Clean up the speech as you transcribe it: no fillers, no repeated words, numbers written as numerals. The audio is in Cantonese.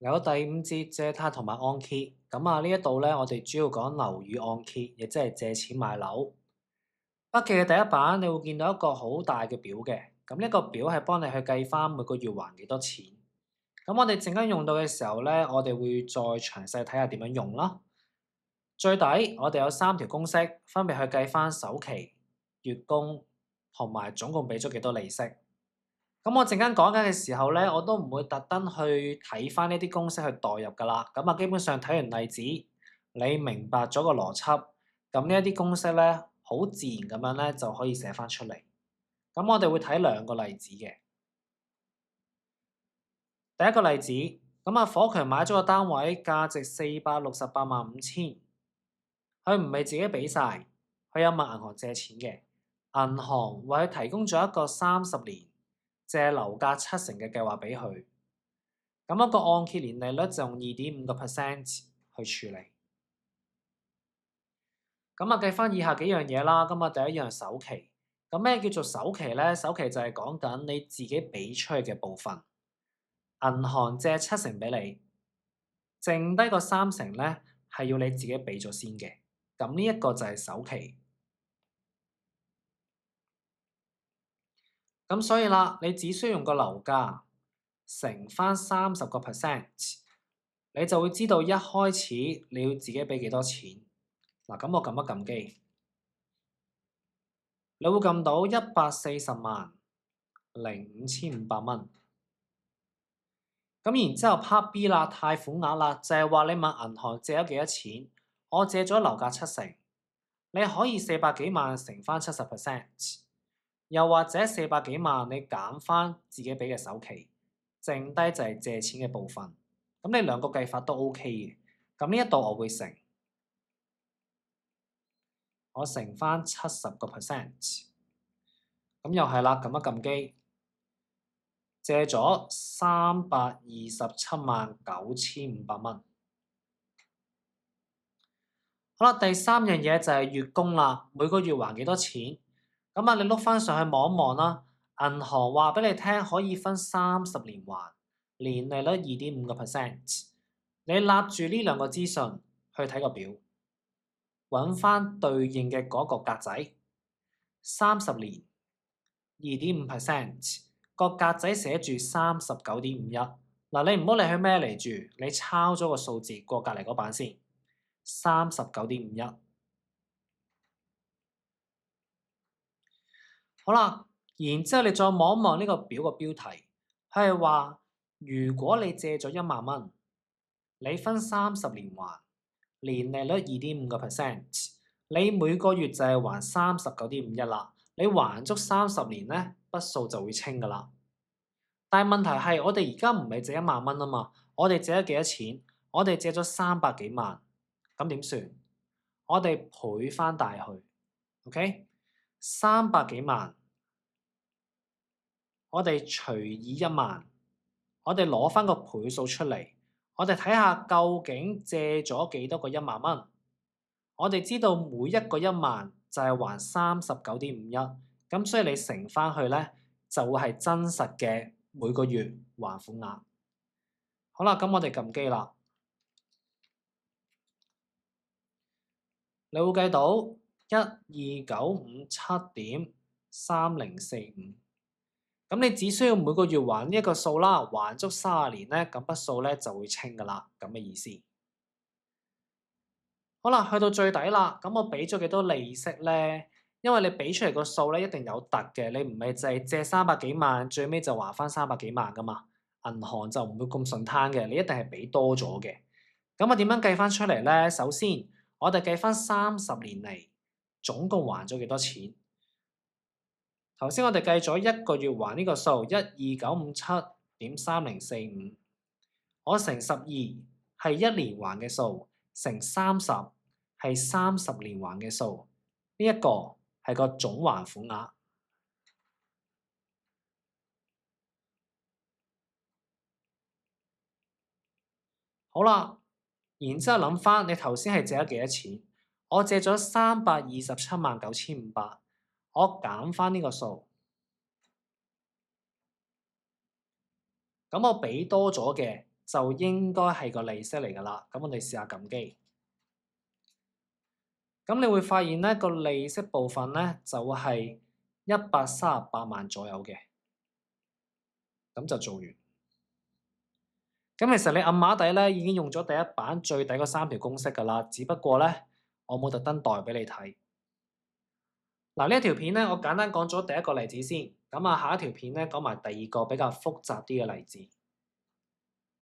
嚟到第五節借貸同埋按揭，呢一度咧，我哋主要講樓宇按揭，亦即係借錢買樓。筆記嘅第一版你會見到一個好大嘅表嘅，呢個表係幫你去計翻每個月還幾多錢。我哋陣間用到嘅時候咧，我哋會再詳細睇下點樣用啦。最底我哋有3條公式，分別去計翻首期、月供同埋總共俾咗幾多利息。我陣間講緊嘅時候咧，我都唔會特登去睇翻呢啲公式去代入噶啦。基本上睇完例子，你明白咗個邏輯，咁呢一啲公式咧，好自然咁樣咧就可以寫翻出嚟。我哋會睇2個例子嘅。第一個例子，火強買咗個單位，價值468.5千，佢唔係自己俾晒，佢有問銀行借錢嘅，銀行為佢提供咗一個30年借樓價70%嘅計劃俾佢。一個按揭年利率就用2.5% 去處理。計翻以下幾樣嘢啦。第一樣首期，咩叫做首期呢？首期就係講緊你自己俾出去嘅部分。銀行借70%俾你，剩低個30%咧係要你自己俾咗先嘅。呢一個就係首期。所以啦，你只需要用個樓價乘翻30%，你就會知道一開始你要自己俾幾多錢。我撳一撳機，你會撳到140.0500蚊。然之後 part B 啦，貸款額啦，就係話你問銀行借咗幾多錢，我借咗樓價70%，你可以400幾萬乘翻70%，又或者400幾萬你減翻自己俾嘅首期，剩低就係借錢嘅部分。你2個計法都 OK 嘅。呢一度我會乘，我乘翻70%，又係啦，撳一撳機。借咗327.9500蚊。好啦，第三樣嘢就係月供啦，每個月還幾多錢？你碌翻上去望一望啦。銀行話俾你聽可以分30年還，年利率2.5%。你立住呢2個資訊去睇個表，揾翻對應嘅嗰個格仔，30年2.5%。個格仔寫住39.51，你唔好理佢咩嚟住，你抄咗個數字過隔離嗰版先，39.51。好啦，然之後你再望一望呢個表個標題，佢係話如果你借咗1萬蚊，你分30年還，年利率2.5%，你每個月就係還39.51啦。你還足30年呢，筆數就會清噶啦。但係問題係，我哋而家唔係借1萬蚊啊嘛，我哋借咗幾多錢？我哋借咗300幾萬，咁點算？我哋倍翻大去 ，OK？ 300幾萬，我哋除以1萬，我哋攞翻個倍數出嚟，我哋睇下究竟借咗幾多個1萬蚊？我哋知道每一個1萬就係還39.51，咁所以你乘翻去咧，就會係真實嘅每個月還款額。好啦，我哋撳機啦，你會計到12957.3045。你只需要每個月還呢一個數啦，還足30年咧，筆數咧就會清噶啦，咁嘅意思。好啦，去到最底啦，我俾咗幾多利息咧？因為你俾出嚟個數咧一定有突嘅，你唔係就係借300幾萬，最尾就還翻300幾萬噶嘛。銀行就唔會咁順攤嘅，你一定係俾多咗嘅。點樣計翻出嚟咧？首先，我哋計翻30年嚟總共還咗幾多錢？頭先我哋計咗1個月還呢個數12957.3045，我乘12係1年還嘅數，乘30係30年還嘅數，呢一個係個總還款額。好啦，然之後諗翻你頭先係借咗幾多錢？我借咗3279500，我減翻呢個數，我俾多咗嘅就應該係個利息嚟㗎啦。咁我哋試下撳機。咁你會發現咧，個利息部分咧就係138萬左右嘅，咁就做完。咁其實你暗碼底咧已經用咗第一版最底嗰3條公式㗎啦，只不過咧我冇特登代俾你睇。嗱，呢一條片咧，我簡單講咗第一個例子先，咁下一條片咧講埋第二個比較複雜啲嘅例子。